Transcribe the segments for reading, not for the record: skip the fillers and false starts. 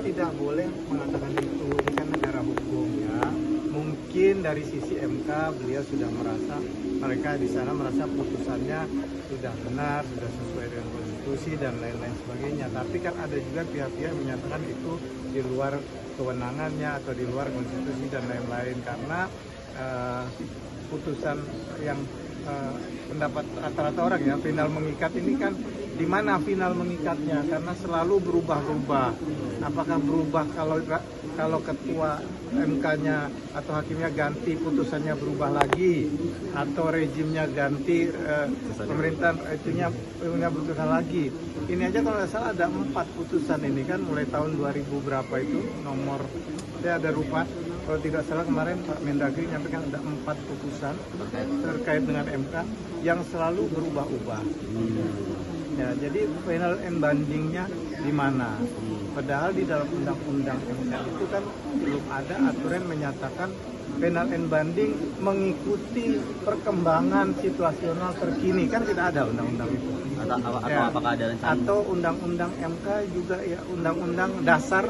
tidak boleh mengatakan itu. Ini kan negara hukum ya. Mungkin dari sisi MK beliau sudah merasa, mereka di sana merasa putusannya sudah benar, sudah sesuai dengan konstitusi dan lain-lain sebagainya. Tapi kan ada juga pihak-pihak yang menyatakan itu di luar kewenangannya atau di luar konstitusi dan lain-lain, karena putusan yang pendapat rata-rata orang ya, final mengikat ini kan di mana final mengikatnya, karena selalu berubah-ubah. Apakah berubah kalau ketua MK-nya atau hakimnya ganti, putusannya berubah lagi, atau rejimnya ganti, pemerintahan itunya punya putusan lagi. Ini aja kalau nggak salah ada 4 putusan ini kan, mulai tahun 2000 berapa itu nomor, saya ada lupa. Kalau tidak salah kemarin Pak Mendagri nyampaikan ada 4 putusan terkait dengan MK yang selalu berubah-ubah. Ya, jadi final and bandingnya di mana? Padahal di dalam undang-undang MK itu kan belum ada aturan menyatakan final and banding mengikuti perkembangan situasional terkini, kan tidak ada undang-undang itu. Atau apakah ada rencana? Atau undang-undang MK juga ya, undang-undang dasar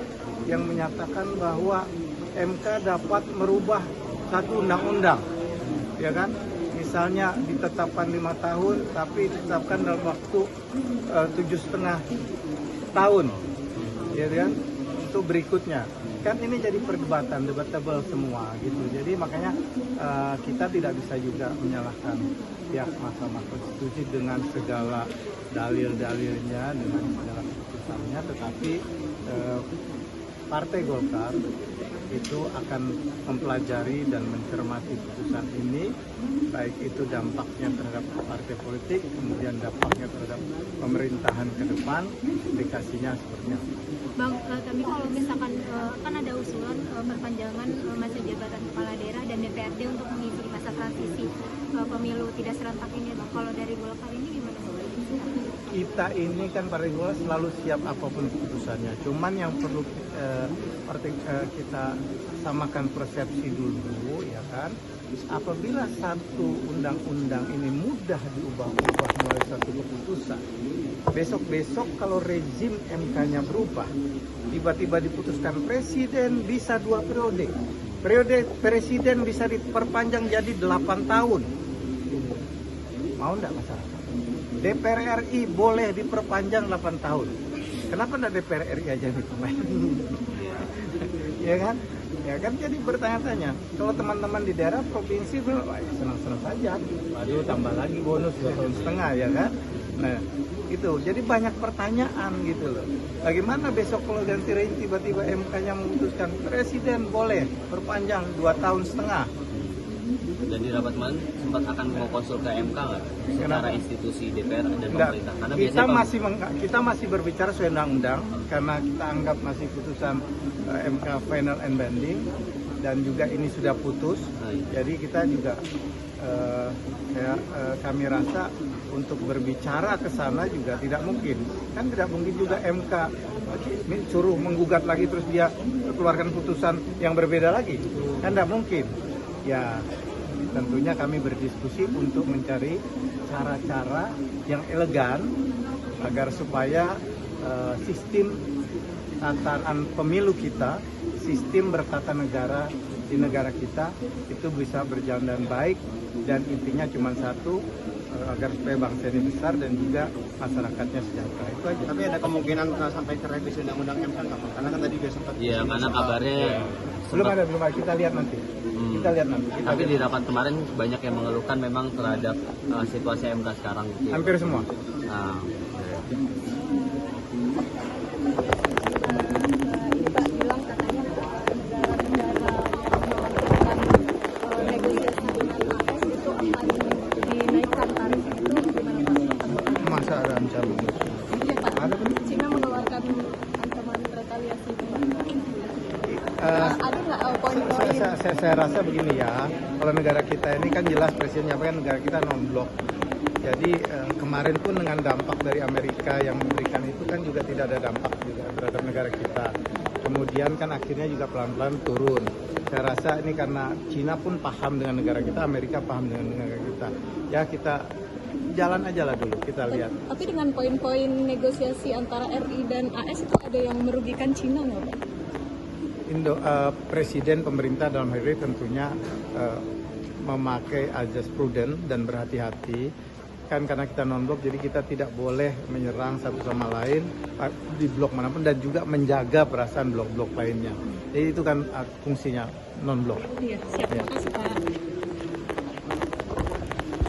yang menyatakan bahwa MK dapat merubah satu undang-undang, ya kan? Misalnya ditetapkan 5 tahun, tapi ditetapkan dalam waktu 7,5 tahun, ya kan? Untuk berikutnya, kan ini jadi perdebatan, debatable semua gitu. Jadi makanya kita tidak bisa juga menyalahkan pihak Mahkamah Konstitusi dengan segala dalil-dalilnya, dengan segala keputusannya, tetapi Partai Golkar itu akan mempelajari dan mencermati putusan ini, baik itu dampaknya terhadap partai politik, kemudian dampaknya terhadap pemerintahan ke depan, implikasinya seperti apa. Bang, tapi kalau misalkan kan ada usulan perpanjangan masa jabatan kepala daerah dan DPRD untuk mengisi masa transisi pemilu tidak serentak ini, Bang. Kalau dari Golkar ini gimana? Kita ini kan Partai Golkar selalu siap apapun keputusannya. Cuman yang perlu kita samakan persepsi dulu, ya kan. Apabila satu undang-undang ini mudah diubah-ubah melalui satu keputusan, besok-besok kalau rezim MK-nya berubah, tiba-tiba diputuskan presiden bisa 2 periode. Periode presiden bisa diperpanjang jadi 8 tahun. Mau enggak masyarakat? DPR RI boleh diperpanjang 8 tahun. Kenapa enggak DPR RI aja diperpanjang? Ya kan? Ya kan, jadi bertanya-tanya. Kalau teman-teman di daerah provinsi senang-senang saja. Aduh, tambah lagi bonus 2,5 tahun ya kan? Nah, itu. Jadi banyak pertanyaan gitu loh. Bagaimana besok kalau ganti rezim tiba-tiba MK-nya memutuskan presiden boleh perpanjang 2,5 tahun? Dan di rapat kemarin sempat akan mau konsul ke MK nggak? Secara institusi DPR dan pemerintah? Karena kita masih berbicara soal undang-undang, karena kita anggap masih putusan MK final and banding, dan juga ini sudah putus. Jadi kita juga kami rasa untuk berbicara ke sana juga tidak mungkin. Kan tidak mungkin juga MK suruh menggugat lagi terus dia keluarkan putusan yang berbeda lagi. Kan tidak mungkin. Ya, tentunya kami berdiskusi untuk mencari cara-cara yang elegan agar supaya sistem tatanan pemilu kita, sistem bertatanegara di negara kita itu bisa berjalan dengan baik, dan intinya cuma satu, agar supaya bangsa ini besar dan juga masyarakatnya sejahtera. Itu aja. Tapi ada kemungkinan sampai ke revisi undang-undang MK nggak, Pak? Karena kan tadi dia sempat. Iya, karena kabarnya belum ada. Kita lihat nanti. Tapi di rapat kemarin banyak yang mengeluhkan memang terhadap situasi MK sekarang. Gitu. Hampir semua. Nah, Pak bilang katanya negara-negara negosiasi dengan AS itu akan dinaikkan tarif itu, gimana Pak? Masa ada ancaman? Iya Pak, Ada benar. Cina mengeluarkan ancaman retaliasi itu. Ada nggak poin-poin? Saya rasa begini ya, kalau negara kita ini kan jelas presiden nyampaikan negara kita non-blok. Jadi kemarin pun dengan dampak dari Amerika yang memberikan itu kan juga tidak ada dampak juga terhadap negara kita. Kemudian kan akhirnya juga pelan-pelan turun. Saya rasa ini karena Cina pun paham dengan negara kita, Amerika paham dengan negara kita. Ya kita jalan aja lah dulu, kita lihat. Tapi dengan poin-poin negosiasi antara RI dan AS itu ada yang merugikan Cina nggak Pak? Presiden pemerintah dalam hal ini tentunya memakai azas prudent dan berhati-hati kan, karena kita non-blok jadi kita tidak boleh menyerang satu sama lain di blok manapun dan juga menjaga perasaan blok-blok lainnya. Jadi itu kan fungsinya non-blok. Iya, siap. Terima kasih Pak.